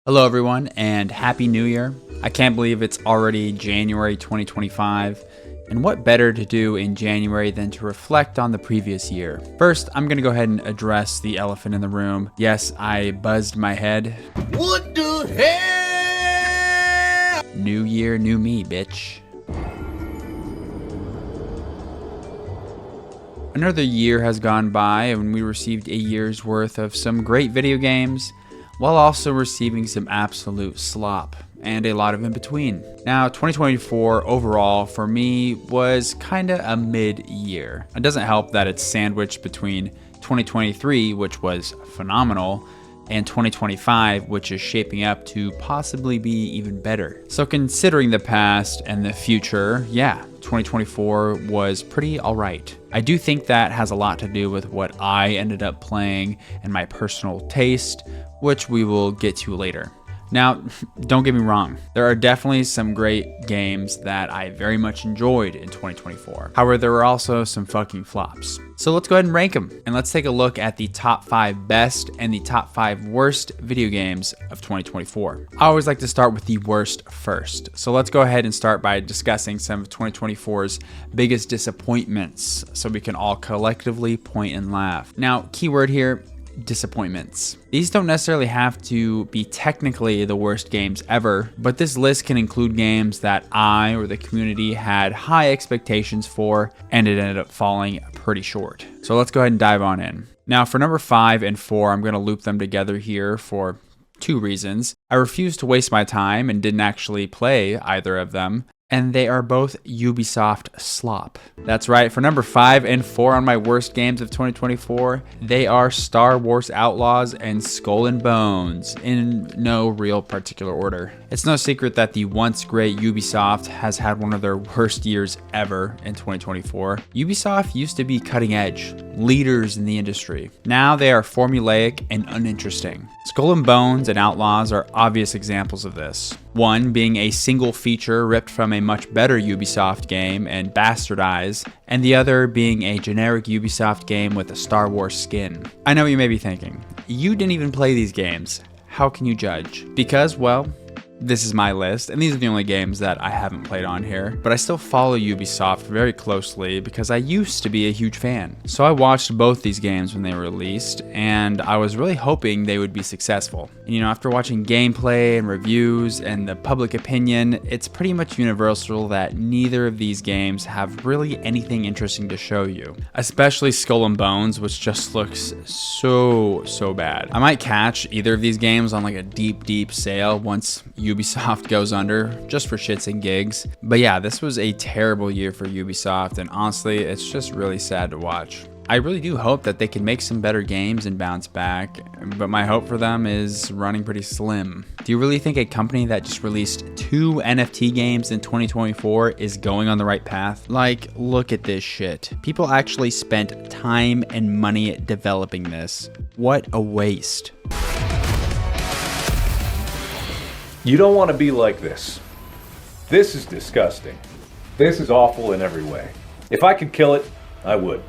Hello, everyone, and Happy New Year. I can't believe it's already January 2025, and what better to do in January than to reflect on the previous year? First, I'm going to go ahead and address the elephant in the room. Yes, I buzzed my head. What the hell? New year, new me, bitch. Another year has gone by, and we received a year's worth of some great video games, while also receiving some absolute slop, and a lot of in between. Now, 2024 overall for me was kinda a mid-year. It doesn't help that it's sandwiched between 2023, which was phenomenal, and 2025, which is shaping up to possibly be even better. So considering the past and the future, yeah, 2024 was pretty alright. I do think that has a lot to do with what I ended up playing and my personal taste, which we will get to later. Now, don't get me wrong, there are definitely some great games that I very much enjoyed in 2024. However, there were also some fucking flops. So let's go ahead and rank them, and let's take a look at the top 5 best and the top 5 worst video games of 2024. I always like to start with the worst first. So let's go ahead and start by discussing some of 2024's biggest disappointments so we can all collectively point and laugh. Now, keyword here, disappointments. These don't necessarily have to be technically the worst games ever, but this list can include games that I or the community had high expectations for, and it ended up falling pretty short. So let's go ahead and dive on in. Now for number 5 and 4, I'm going to loop them together here for 2 reasons. I refused to waste my time and didn't actually play either of them, and they are both Ubisoft slop. That's right, for number 5 and 4 on my worst games of 2024, they are Star Wars Outlaws and Skull and Bones, in no real particular order. It's no secret that the once great Ubisoft has had one of their worst years ever in 2024. Ubisoft used to be cutting edge, leaders in the industry. Now they are formulaic and uninteresting. Skull and Bones and Outlaws are obvious examples of this. One being a single feature ripped from a much better Ubisoft game and bastardized, and the other being a generic Ubisoft game with a Star Wars skin. I know what you may be thinking. You didn't even play these games. How can you judge? Because, well, this is my list, and these are the only games that I haven't played on here, but I still follow Ubisoft very closely because I used to be a huge fan. So I watched both these games when they were released, and I was really hoping they would be successful. And, after watching gameplay and reviews and the public opinion, it's pretty much universal that neither of these games have really anything interesting to show you, especially Skull and Bones, which just looks so bad. I might catch either of these games on like a deep sale once Ubisoft goes under, just for shits and gigs. But yeah, this was a terrible year for Ubisoft, and honestly, it's just really sad to watch. I really do hope that they can make some better games and bounce back, but my hope for them is running pretty slim. Do you really think a company that just released 2 NFT games in 2024 is going on the right path? Like, look at this shit. People actually spent time and money developing this. What a waste. You don't want to be like this. This is disgusting. This is awful in every way. If I could kill it, I would.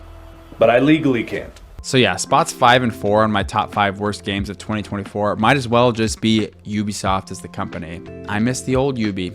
But I legally can't. So yeah, spots 5 and 4 on my top 5 worst games of 2024 might as well just be Ubisoft as the company. I miss the old Ubi.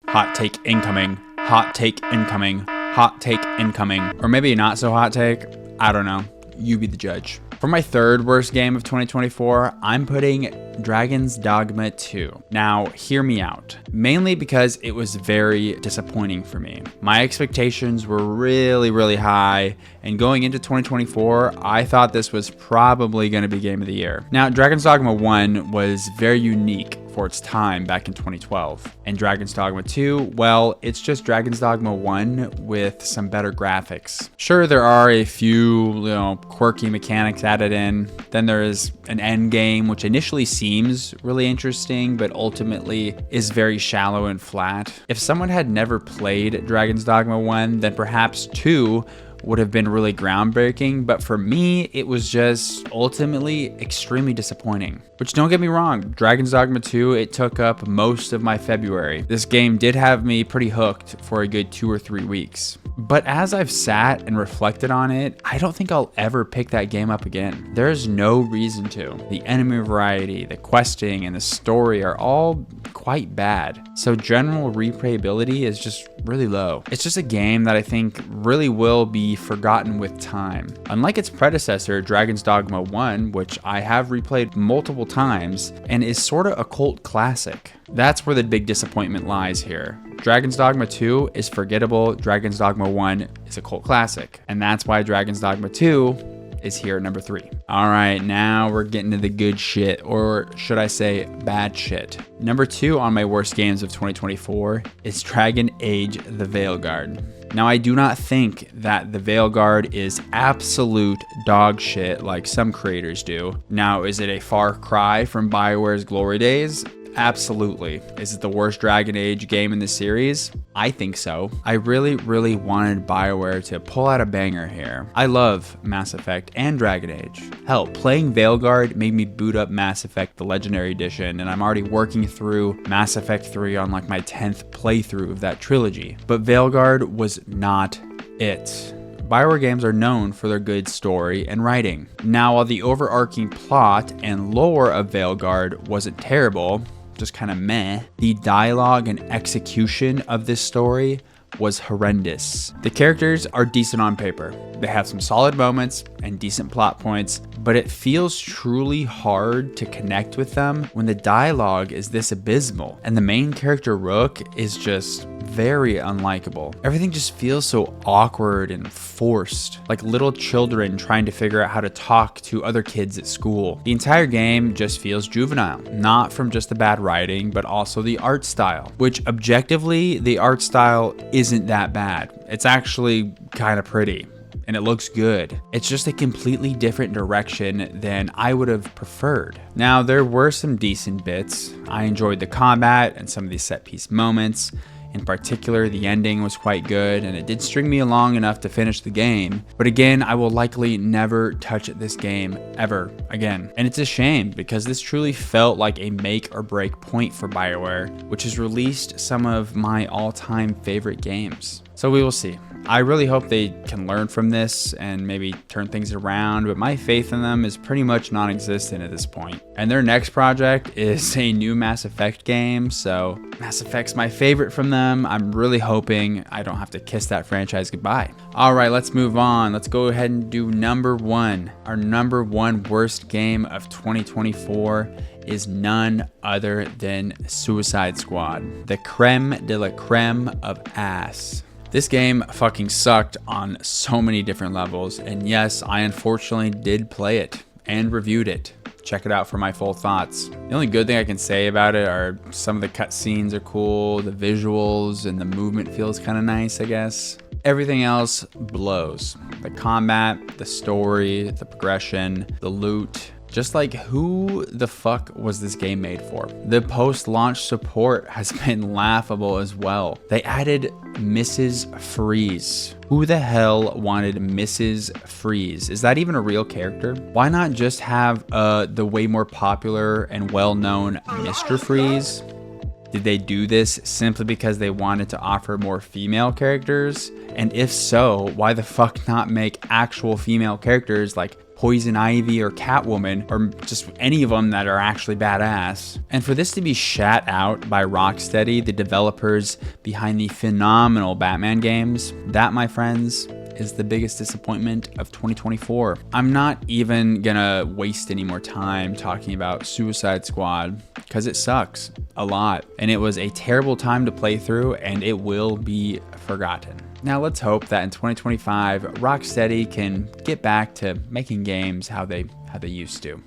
Hot take incoming. Hot take incoming. Hot take incoming. Or maybe not so hot take. I don't know. You be the judge. For my 3rd worst game of 2024, I'm putting Dragon's Dogma 2. Now, hear me out. Mainly because it was very disappointing for me. My expectations were really high, and going into 2024, I thought this was probably going to be Game of the Year. Now, Dragon's Dogma 1 was very unique for its time back in 2012. And Dragon's Dogma 2, well, it's just Dragon's Dogma 1 with some better graphics. Sure, there are a few, quirky mechanics added in. Then there is an end game, which initially seems really interesting, but ultimately is very shallow and flat. If someone had never played Dragon's Dogma 1, then perhaps 2 would have been really groundbreaking, but for me, it was just ultimately extremely disappointing. Which, don't get me wrong, Dragon's Dogma 2, it took up most of my February. This game did have me pretty hooked for a good 2 or 3 weeks. But as I've sat and reflected on it, I don't think I'll ever pick that game up again. There's no reason to. The enemy variety, the questing, and the story are all quite bad. So general replayability is just really low. It's just a game that I think really will be forgotten with time. Unlike its predecessor, Dragon's Dogma 1, which I have replayed multiple times and is sort of a cult classic. That's where the big disappointment lies here. Dragon's Dogma 2 is forgettable, Dragon's Dogma 1 is a cult classic, and that's why Dragon's Dogma 2 is here at number 3. All right, now we're getting to the good shit, or should I say bad shit. Number 2 on my worst games of 2024 is Dragon Age The Veilguard. Now, I do not think that The Veilguard is absolute dog shit like some creators do. Now, is it a far cry from BioWare's glory days? Absolutely. Is it the worst Dragon Age game in the series? I think so. I really wanted BioWare to pull out a banger here. I love Mass Effect and Dragon Age. Hell, playing Veilguard made me boot up Mass Effect the Legendary Edition, and I'm already working through Mass Effect 3 on like my 10th playthrough of that trilogy. But Veilguard was not it. BioWare games are known for their good story and writing. Now, while the overarching plot and lore of Veilguard wasn't terrible, just kind of meh, the dialogue and execution of this story was horrendous. The characters are decent on paper. They have some solid moments and decent plot points, but it feels truly hard to connect with them when the dialogue is this abysmal and the main character Rook is just very unlikable. Everything just feels so awkward and forced, like little children trying to figure out how to talk to other kids at school. The entire game just feels juvenile, not from just the bad writing, but also the art style, which objectively, the art style isn't that bad. It's actually kind of pretty. And it looks good. It's just a completely different direction than I would have preferred. Now, there were some decent bits. I enjoyed the combat and some of these set piece moments. In particular, the ending was quite good, and it did string me along enough to finish the game. But again, I will likely never touch this game ever again. And it's a shame, because this truly felt like a make or break point for BioWare, which has released some of my all-time favorite games. So we will see. I really hope they can learn from this and maybe turn things around, but my faith in them is pretty much non-existent at this point. And their next project is a new Mass Effect game, so Mass Effect's my favorite from them. I'm really hoping I don't have to kiss that franchise goodbye. All right, let's move on. Let's go ahead and do number 1. Our number 1 worst game of 2024 is none other than Suicide Squad, the creme de la creme of ass. This game fucking sucked on so many different levels, and yes, I unfortunately did play it and reviewed it. Check it out for my full thoughts. The only good thing I can say about it are some of the cutscenes are cool, the visuals and the movement feels kind of nice, I guess. Everything else blows. The combat, the story, the progression, the loot. Just like, who the fuck was this game made for? The post-launch support has been laughable as well. They added Mrs. Freeze. Who the hell wanted Mrs. Freeze? Is that even a real character? Why not just have the way more popular and well-known Mr. Freeze? Did they do this simply because they wanted to offer more female characters? And if so, why the fuck not make actual female characters like Poison Ivy or Catwoman, or just any of them that are actually badass? And for this to be shat out by Rocksteady, the developers behind the phenomenal Batman games, that, my friends, is the biggest disappointment of 2024. I'm not even gonna waste any more time talking about Suicide Squad, because it sucks a lot, and it was a terrible time to play through, and it will be forgotten. Now let's hope that in 2025, Rocksteady can get back to making games how they used to.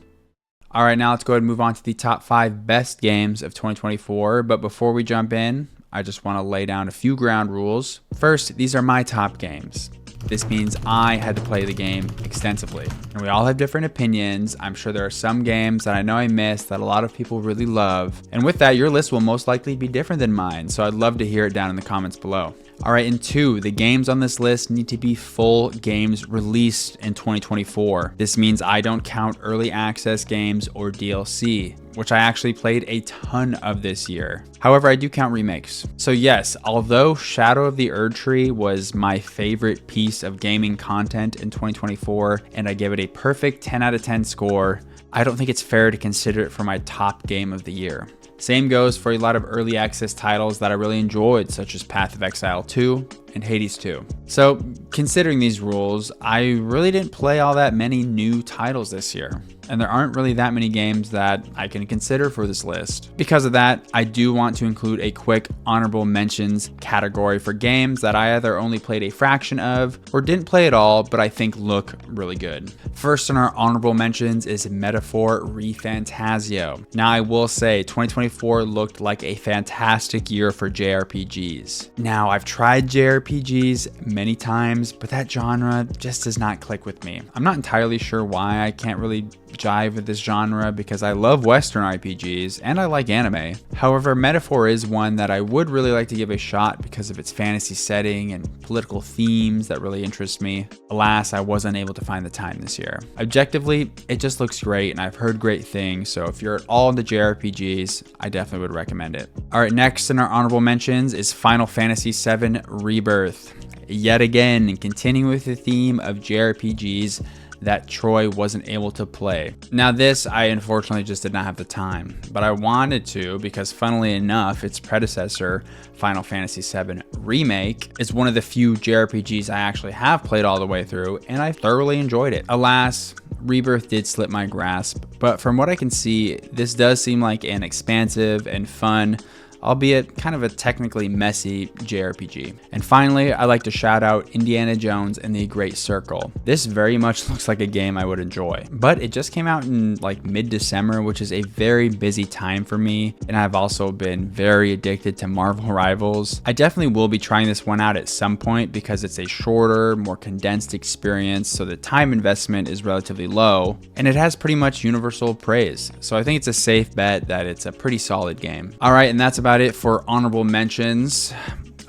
All right, now let's go ahead and move on to the top 5 best games of 2024. But before we jump in, I just want to lay down a few ground rules. First, these are my top games. This means I had to play the game extensively. And we all have different opinions. I'm sure there are some games that I know I missed that a lot of people really love. And with that, your list will most likely be different than mine. So I'd love to hear it down in the comments below. All right, and 2, the games on this list need to be full games released in 2024. This means I don't count early access games or DLC, which I actually played a ton of this year. However, I do count remakes. So yes, although Shadow of the Erdtree was my favorite piece of gaming content in 2024, and I give it a perfect 10 out of 10 score, I don't think it's fair to consider it for my top game of the year. Same goes for a lot of early access titles that I really enjoyed, such as Path of Exile 2 and Hades 2. So considering these rules, I really didn't play all that many new titles this year, and there aren't really that many games that I can consider for this list. Because of that, I do want to include a quick honorable mentions category for games that I either only played a fraction of or didn't play at all, but I think look really good. First on our honorable mentions is Metaphor ReFantasio. Now I will say 2024 looked like a fantastic year for JRPGs. Now I've tried JRPGs many times, but that genre just does not click with me. I'm not entirely sure why. I can't really jive with this genre because I love Western RPGs and I like anime. However, Metaphor is one that I would really like to give a shot because of its fantasy setting and political themes that really interest me. Alas, I wasn't able to find the time this year. Objectively, it just looks great and I've heard great things, so if you're at all into JRPGs, I definitely would recommend it. Alright, next in our honorable mentions is Final Fantasy VII Rebirth. Yet again, continuing with the theme of JRPGs that Troy wasn't able to play. Now this, I unfortunately just did not have the time, but I wanted to because funnily enough, its predecessor, Final Fantasy VII Remake, is one of the few JRPGs I actually have played all the way through, and I thoroughly enjoyed it. Alas, Rebirth did slip my grasp, but from what I can see, this does seem like an expansive and fun, albeit kind of a technically messy JRPG. And finally, I'd like to shout out Indiana Jones and the Great Circle. This very much looks like a game I would enjoy, but it just came out in like mid-December, which is a very busy time for me, and I've also been very addicted to Marvel Rivals. I definitely will be trying this one out at some point because it's a shorter, more condensed experience, so the time investment is relatively low, and it has pretty much universal praise. So I think it's a safe bet that it's a pretty solid game. All right, and that's about it for honorable mentions.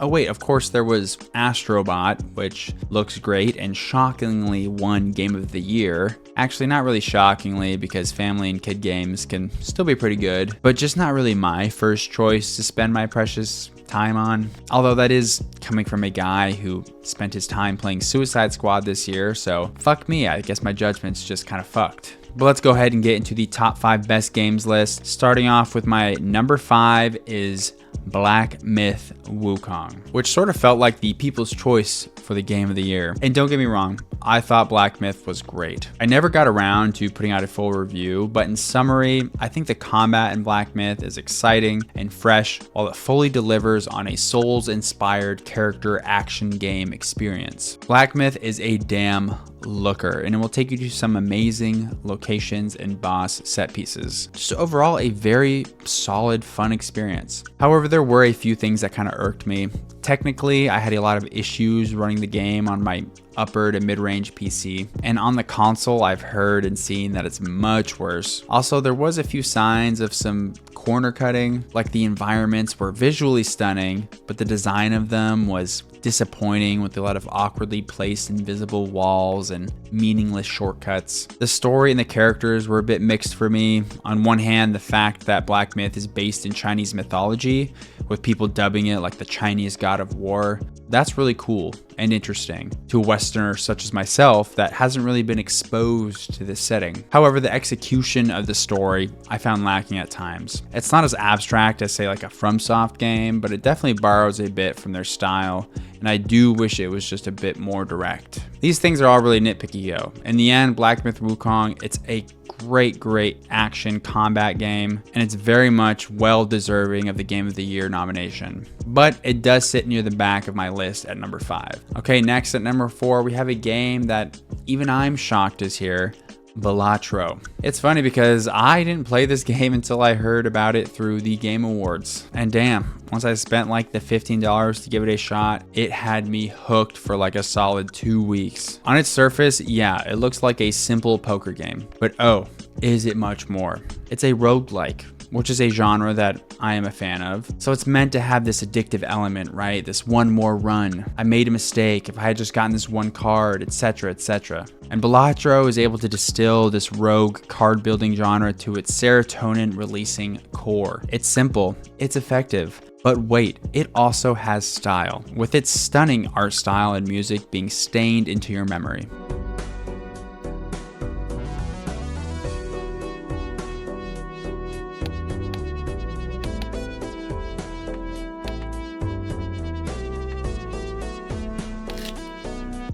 Oh wait, of course there was Astrobot, which looks great and shockingly won Game of the Year. Actually, not really shockingly because family and kid games can still be pretty good, but just not really my first choice to spend my precious time on. Although that is coming from a guy who spent his time playing Suicide Squad this year, so fuck me, I guess my judgment's just kind of fucked. But let's go ahead and get into the top 5 best games list. Starting off with my number 5 is Black Myth Wukong, which sort of felt like the people's choice for the game of the year. And don't get me wrong, I thought Black Myth was great. I never got around to putting out a full review, but in summary, I think the combat in Black Myth is exciting and fresh, while it fully delivers on a Souls-inspired character action game experience. Black Myth is a damn looker, and it will take you to some amazing locations and boss set pieces. Just overall a very solid, fun experience. However, there were a few things that kind of irked me. Technically, I had a lot of issues running the game on my upper to mid-range PC, and on the console I've heard and seen that it's much worse. Also, there was a few signs of some corner cutting, like the environments were visually stunning, but the design of them was disappointing with a lot of awkwardly placed invisible walls and meaningless shortcuts. The story and the characters were a bit mixed for me. On one hand, the fact that Black Myth is based in Chinese mythology, with people dubbing it like the Chinese god of war, that's really cool and interesting to a Westerner such as myself that hasn't really been exposed to this setting. However, the execution of the story I found lacking at times. It's not as abstract as say like a FromSoft game, but it definitely borrows a bit from their style, and I do wish it was just a bit more direct. These things are all really nitpicky though. In the end, Black Myth Wukong, it's a great action combat game, and it's very much well deserving of the Game of the Year nomination. But it does sit near the back of my list at number 5. Okay, next at number 4, we have a game that even I'm shocked is here, Balatro. It's funny because I didn't play this game until I heard about it through the Game Awards. And damn, once I spent like the $15 to give it a shot, it had me hooked for like a solid 2 weeks. On its surface, yeah, it looks like a simple poker game, but oh, is it much more. It's a roguelike, which is a genre that I am a fan of. So it's meant to have this addictive element, right? This one more run. I made a mistake. If I had just gotten this one card, etc., etc. And Balatro is able to distill this rogue card building genre to its serotonin releasing core. It's simple, it's effective. But wait, it also has style, with its stunning art style and music being stained into your memory.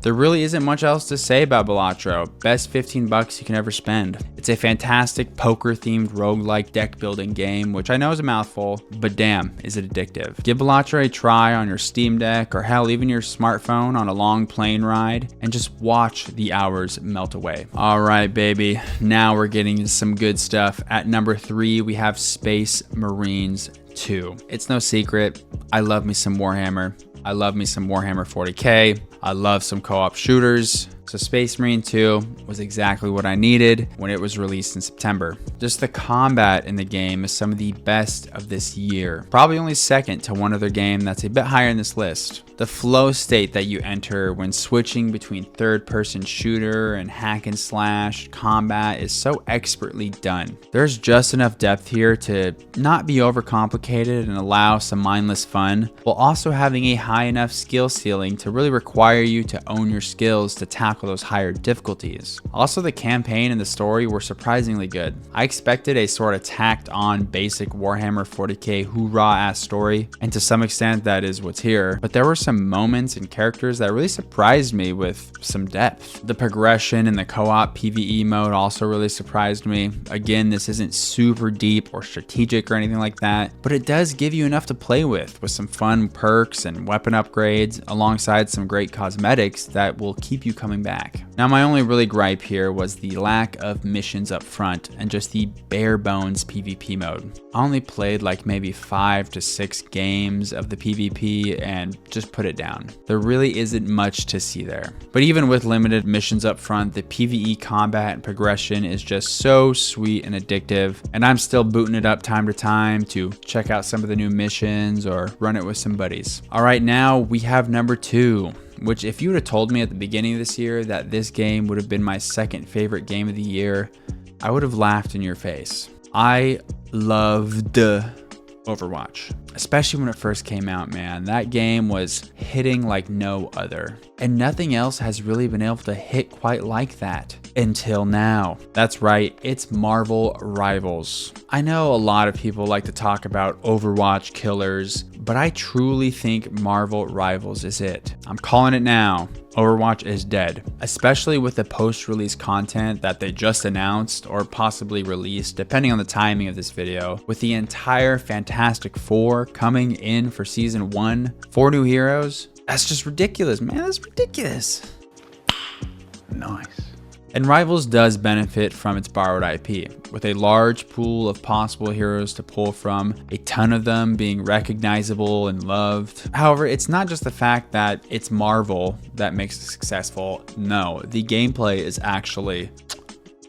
There really isn't much else to say about Balatro. Best 15 bucks you can ever spend. It's a fantastic poker-themed roguelike deck building game, which I know is a mouthful, but damn, is it addictive. Give Balatro a try on your Steam Deck, or hell, even your smartphone on a long plane ride, and just watch the hours melt away. All right, baby, now we're getting into some good stuff. At number 3, we have Space Marines 2. It's no secret, I love me some Warhammer. I love me some Warhammer 40k. I love some co-op shooters. So Space Marine 2 was exactly what I needed when it was released in September. Just the combat in the game is some of the best of this year. Probably only second to one other game that's a bit higher in this list. The flow state that you enter when switching between third-person shooter and hack and slash combat is so expertly done. There's just enough depth here to not be overcomplicated and allow some mindless fun, while also having a high enough skill ceiling to really require you to own your skills to tackle those higher difficulties. Also, the campaign and the story were surprisingly good. I expected a sort of tacked on basic Warhammer 40k hoorah ass story, and to some extent that is what's here, but there were some moments and characters that really surprised me with some depth. The progression in the co-op PvE mode also really surprised me. Again, this isn't super deep or strategic or anything like that, but it does give you enough to play with some fun perks and weapon upgrades alongside some great cosmetics that will keep you coming back. Now, my only really gripe here was the lack of missions up front and just the bare bones PvP mode. I only played like maybe 5 to 6 games of the PvP and just put it down. There really isn't much to see there. But even with limited missions up front, the PvE combat and progression is just so sweet and addictive, and I'm still booting it up time to time to check out some of the new missions or run it with some buddies. All right, now we have number 2. Which, if you would have told me at the beginning of this year that this game would have been my second favorite game of the year, I would have laughed in your face. I loved Overwatch, especially when it first came out, man. That game was hitting like no other, and nothing else has really been able to hit quite like that until now. That's right, it's Marvel Rivals. I know a lot of people like to talk about Overwatch killers, but I truly think Marvel Rivals is it. I'm calling it now. Overwatch is dead, especially with the post-release content that they just announced or possibly released, depending on the timing of this video, with the entire Fantastic Four coming in for season 1, 4 new heroes. That's just ridiculous, man. That's ridiculous. Nice. And Rivals does benefit from its borrowed IP, with a large pool of possible heroes to pull from, a ton of them being recognizable and loved. However, it's not just the fact that it's Marvel that makes it successful. No, the gameplay is actually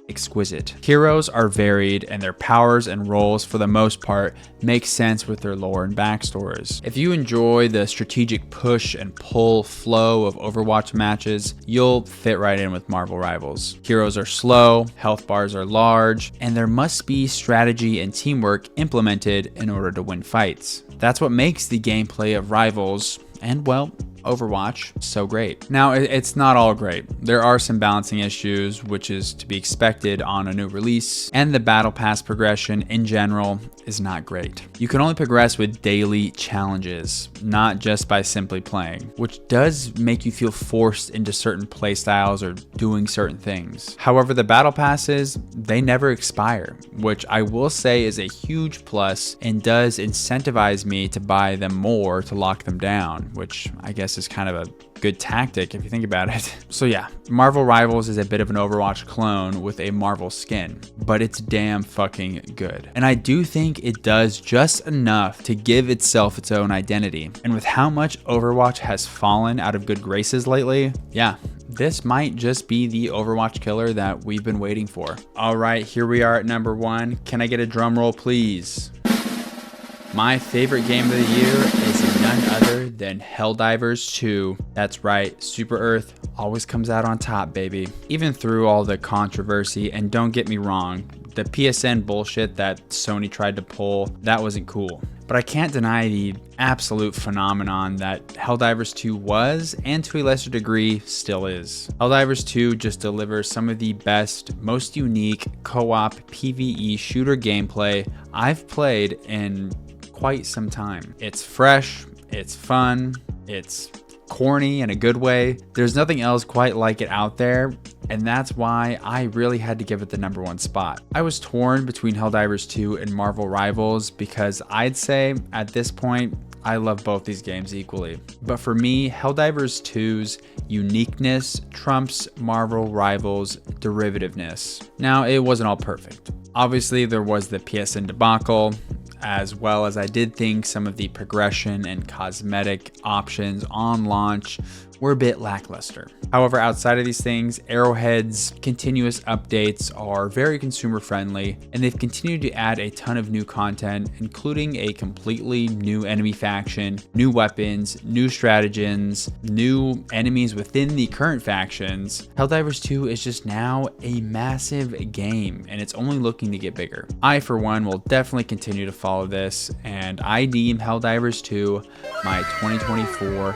exquisite. Heroes are varied, and their powers and roles for the most part make sense with their lore and backstories. If you enjoy the strategic push and pull flow of Overwatch matches, you'll fit right in with Marvel Rivals. Heroes are slow, health bars are large, and there must be strategy and teamwork implemented in order to win fights. That's what makes the gameplay of Rivals, and well, Overwatch, so great. Now, it's not all great. There are some balancing issues, which is to be expected on a new release, and the battle pass progression in general is not great. You can only progress with daily challenges, not just by simply playing, which does make you feel forced into certain playstyles or doing certain things. However, the battle passes, they never expire, which I will say is a huge plus and does incentivize me to buy them more to lock them down, which I guess is kind of a good tactic if you think about it. So yeah, Marvel Rivals is a bit of an Overwatch clone with a Marvel skin, but it's damn fucking good. And I do think it does just enough to give itself its own identity. And with how much Overwatch has fallen out of good graces lately, yeah, this might just be the Overwatch killer that we've been waiting for. All right, here we are at number 1. Can I get a drum roll, please? My favorite game of the year is none other than Helldivers 2. That's right, Super Earth always comes out on top, baby. Even through all the controversy, and don't get me wrong, the PSN bullshit that Sony tried to pull, that wasn't cool. But I can't deny the absolute phenomenon that Helldivers 2 was, and to a lesser degree, still is. Helldivers 2 just delivers some of the best, most unique co-op PvE shooter gameplay I've played in quite some time. It's fresh, it's fun, it's corny in a good way. There's nothing else quite like it out there, and that's why I really had to give it the number 1 spot. I was torn between Helldivers 2 and Marvel Rivals because I'd say at this point I love both these games equally. But for me, Helldivers 2's uniqueness trumps Marvel Rivals' derivativeness. Now, it wasn't all perfect. Obviously, there was the PSN debacle, as well as I did think some of the progression and cosmetic options on launch were a bit lackluster. However, outside of these things, Arrowhead's continuous updates are very consumer friendly, and they've continued to add a ton of new content, including a completely new enemy faction, new weapons, new stratagems, new enemies within the current factions. Helldivers 2 is just now a massive game, and it's only looking to get bigger. I, for one, will definitely continue to follow this, and I deem Helldivers 2 my 2024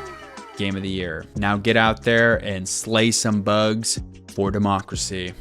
game of the year. Now get out there and slay some bugs for democracy.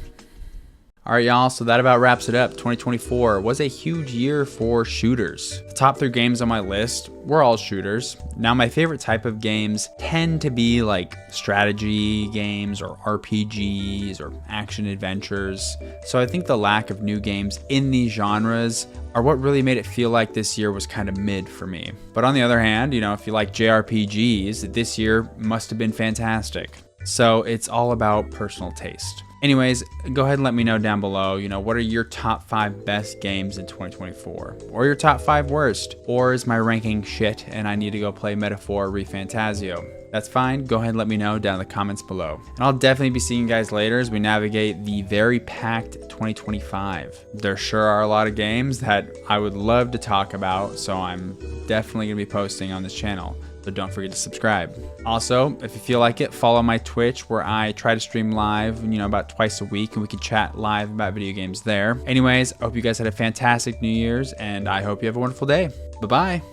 All right, y'all, so that about wraps it up. 2024 was a huge year for shooters. The top 3 games on my list were all shooters. Now, my favorite type of games tend to be like strategy games or RPGs or action adventures. So I think the lack of new games in these genres are what really made it feel like this year was kind of mid for me. But on the other hand, you know, if you like JRPGs, this year must have been fantastic. So it's all about personal taste. Anyways, go ahead and let me know down below, you know, what are your top 5 best games in 2024? Or your top 5 worst? Or is my ranking shit and I need to go play Metaphor ReFantazio? That's fine, go ahead and let me know down in the comments below. And I'll definitely be seeing you guys later as we navigate the very packed 2025. There sure are a lot of games that I would love to talk about, so I'm definitely gonna be posting on this channel. So don't forget to subscribe. Also, if you feel like it, follow my Twitch where I try to stream live, you know, about twice a week, and we can chat live about video games there. Anyways, I hope you guys had a fantastic New Year's, and I hope you have a wonderful day. Bye-bye.